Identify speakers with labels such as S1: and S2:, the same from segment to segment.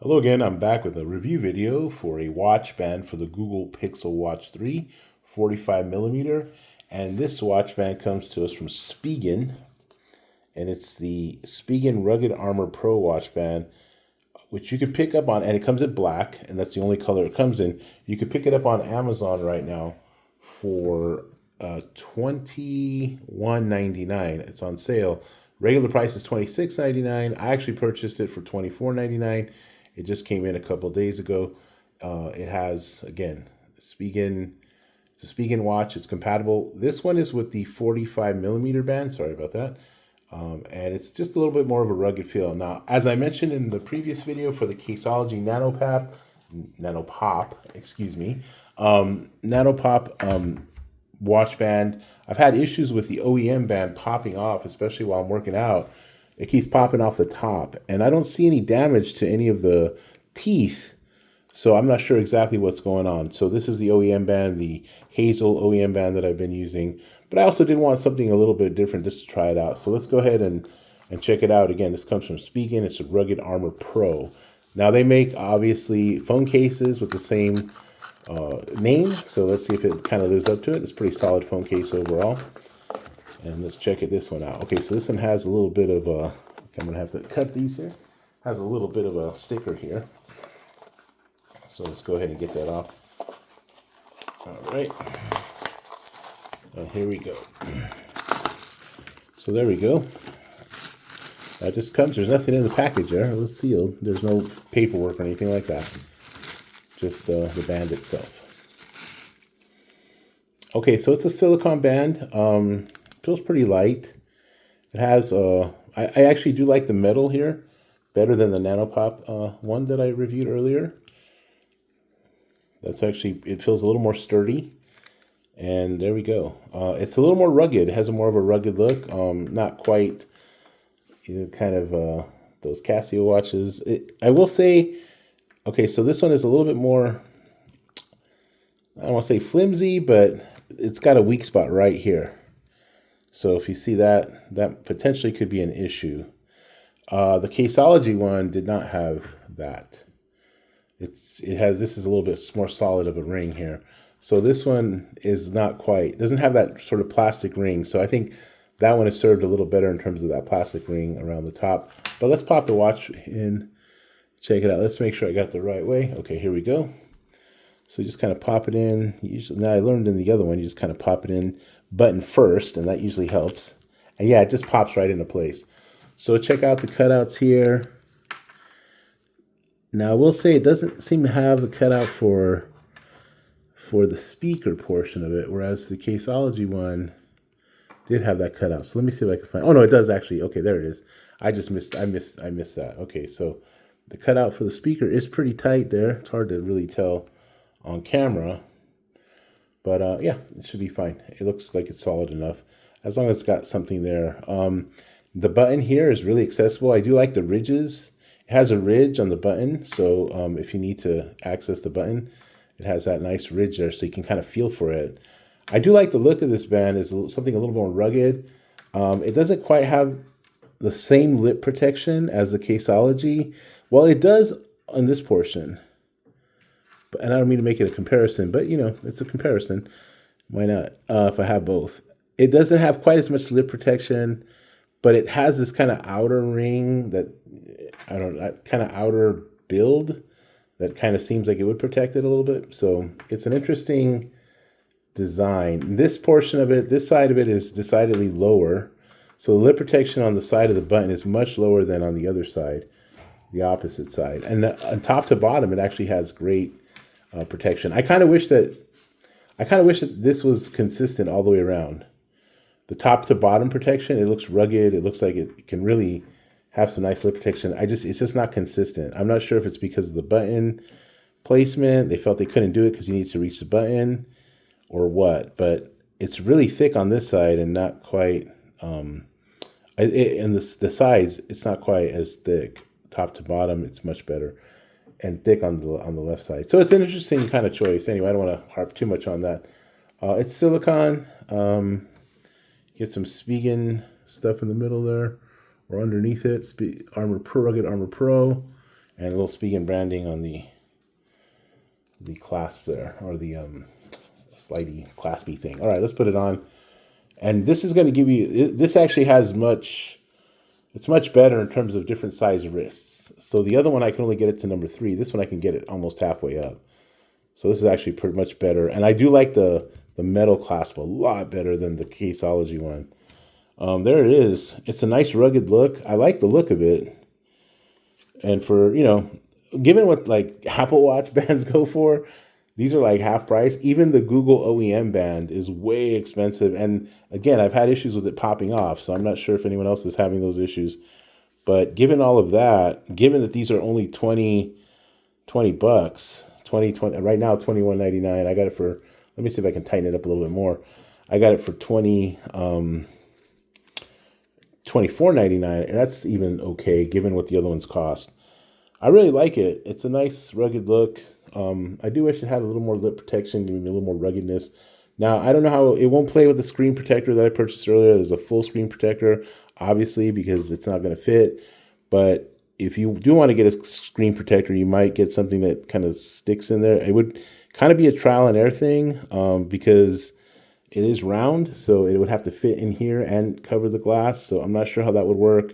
S1: Hello again, I'm back with a review video for a watch band for the Google Pixel Watch 3 45 millimeter. And this watch band comes to us from Spigen, and it's the Spigen Rugged Armor Pro watch band, which you could pick up on, and it comes in black, and that's the only color it comes in. You could pick it up on Amazon right now for $21.99. It's on sale. Regular price is $26.99. I actually purchased it for $24.99. It just came in a couple days ago. It has, again, Spigen. It's a Spigen watch. It's compatible. This one is with the 45 millimeter band. Sorry about that. And it's just a little bit more of a rugged feel. Now, as I mentioned in the previous video for the Caseology Nanopop, excuse me, Nanopop watch band, I've had issues with the OEM band popping off, especially while I'm working out. It keeps popping off the top, and I don't see any damage to any of the teeth, so I'm not sure exactly what's going on. So this is the OEM band, the Hazel OEM band that I've been using, but I also did want something a little bit different just to try it out. So let's go ahead and check it out. Again, this comes from Spigen. It's a Rugged Armor Pro. Now they make, obviously, phone cases with the same name, so let's see if it kind of lives up to it. It's a pretty solid phone case overall. And let's check this one out. Okay, so this one has a little bit of a, I'm gonna have to cut these here. Has a little bit of a sticker here. So let's go ahead and get that off. All right. And here we go. So there we go. That just comes, there's nothing in the package there. It was sealed. There's no paperwork or anything like that. Just the band itself. Okay, so it's a silicone band. Feels pretty light. It has, I actually do like the metal here better than the Nanopop one that I reviewed earlier. That's actually, it feels a little more sturdy. And there we go. It's a little more rugged. It has a more of a rugged look. Not quite, kind of those Casio watches. I will say, okay, so this one is a little bit more, I don't want to say flimsy, but it's got a weak spot right here. So if you see that, that potentially could be an issue. The Caseology one did not have that. This is a little bit more solid of a ring here. So this one is not quite, doesn't have that sort of plastic ring. So I think that one is served a little better in terms of that plastic ring around the top. But let's pop the watch in, check it out. Let's make sure I got the right way. Okay, here we go. So you just kind of pop it in. Usually, now I learned in the other one, you just kind of pop it in button first, and that usually helps. And yeah, it just pops right into place. So check out the cutouts here. Now I will say it doesn't seem to have a cutout for the speaker portion of it, whereas the Caseology one did have that cutout. So let me see if I can find. Oh no, it does actually. Okay, there it is. I missed that. Okay, so the cutout for the speaker is pretty tight there. It's hard to really tell on camera, but yeah, it should be fine. It looks like it's solid enough as long as it's got something there. The button here is really accessible. I do like the ridges. It has a ridge on the button, so if you need to access the button, it has that nice ridge there, so you can kind of feel for it. I do like the look of this band. It's something a little more rugged. It doesn't quite have the same lip protection as the Caseology. Well, it does on this portion. And I don't mean to make it a comparison, but, you know, it's a comparison. Why not, if I have both? It doesn't have quite as much lip protection, but it has this kind of outer ring that, I don't know, that kind of outer build that kind of seems like it would protect it a little bit. So it's an interesting design. This portion of it, this side of it is decidedly lower. So the lip protection on the side of the button is much lower than on the other side, the opposite side. And on top to bottom, it actually has great protection. I kind of wish that this was consistent all the way around. The top to bottom protection, it looks rugged. It looks like it can really have some nice lip protection. It's just not consistent. I'm not sure if it's because of the button placement. They felt they couldn't do it because you need to reach the button or what, but it's really thick on this side and not quite, and the sides, it's not quite as thick. Top to bottom, it's much better and thick on the left side. So it's an interesting kind of choice. Anyway, I don't want to harp too much on that. It's silicone. Get some Spigen stuff in the middle there or underneath it. Rugged Armor Pro. and a little Spigen branding on the clasp there, or the slidey claspy thing. All right, let's put it on. And this is going to give you, this actually has it's much better in terms of different size wrists. So the other one, I can only get it to number 3. This one, I can get it almost halfway up. So this is actually pretty much better. And I do like the metal clasp a lot better than the Caseology one. There it is. It's a nice rugged look. I like the look of it. And for, given what like Apple Watch bands go for, these are like half price. Even the Google OEM band is way expensive. And again, I've had issues with it popping off, so I'm not sure if anyone else is having those issues. But given all of that, given that these are only 20 bucks, 20, right now, $21.99. I got it for, let me see if I can tighten it up a little bit more. I got it for $24.99, and that's even okay given what the other ones cost. I really like it. It's a nice rugged look. I do wish it had a little more lip protection, giving me a little more ruggedness. Now, I don't know how, it won't play with the screen protector that I purchased earlier. There's a full screen protector, obviously, because it's not going to fit. But if you do want to get a screen protector, you might get something that kind of sticks in there. It would kind of be a trial and error thing, because it is round, so it would have to fit in here and cover the glass. So I'm not sure how that would work.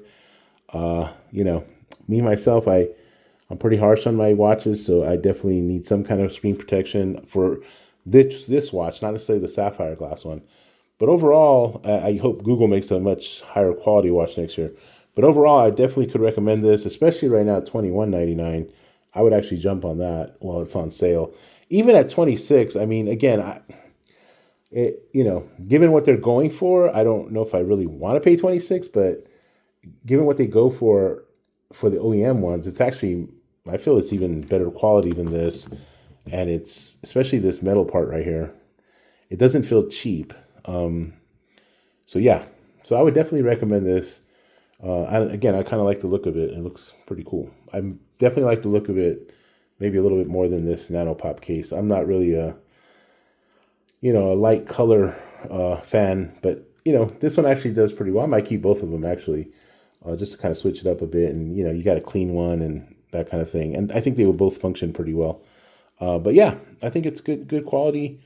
S1: Me, myself, I'm pretty harsh on my watches, so I definitely need some kind of screen protection for this watch, not necessarily the sapphire glass one. But overall, I hope Google makes a much higher quality watch next year. But overall, I definitely could recommend this, especially right now at $21.99. I would actually jump on that while it's on sale. Even at $26, I mean, again, given what they're going for, I don't know if I really want to pay $26, but given what they go for the OEM ones, it's actually, I feel it's even better quality than this. And it's, especially this metal part right here, it doesn't feel cheap. So yeah, so I would definitely recommend this. I kind of like the look of it. It looks pretty cool. I definitely like the look of it, maybe a little bit more than this Nano Pop case. I'm not really a light color fan, but this one actually does pretty well. I might keep both of them actually, just to kind of switch it up a bit. And you got a clean one and that kind of thing. And I think they will both function pretty well. But yeah, I think it's good quality.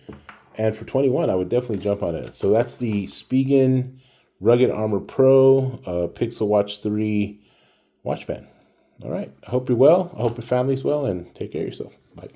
S1: And for 21, I would definitely jump on it. So that's the Spigen Rugged Armor Pro Pixel Watch 3 watch band. All right. I hope you're well. I hope your family's well, and take care of yourself. Bye.